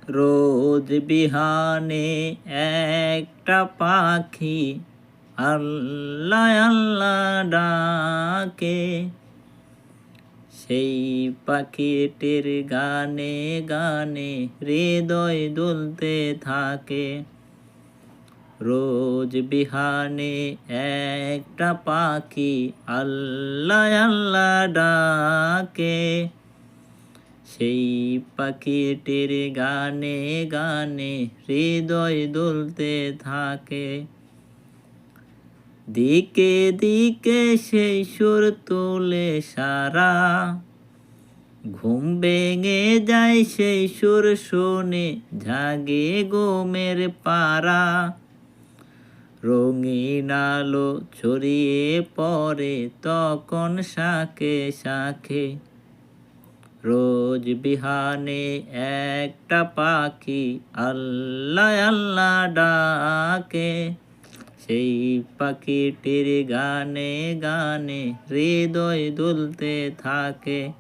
রোজ বিহানে একটা পাখি আল্লাহ আল্লাহ ডাকে। সেই পাখিটির গানে গানে হৃদয় দুলতে থাকে। রোজ বিহানে একটা পাখি আল্লাহ আল্লাহ ডাকে। সেই পাখিটির গানে গানে হৃদয় দুলতে থাকে। দিকে দিকে সেই সুর তোলে সারা, ঘুম ভেঙে যায় সেই সুর শুনে জাগে ঘুমের পাড়া। রঙিন আলো ছড়িয়ে পড়ে তখন শাখে শাখে। রোজ বিহানে একটা পাখি আল্লাহ আল্লাহ ডাকে। সেই পাখিটির গানে গানে হৃদয় দুলতে থাকে।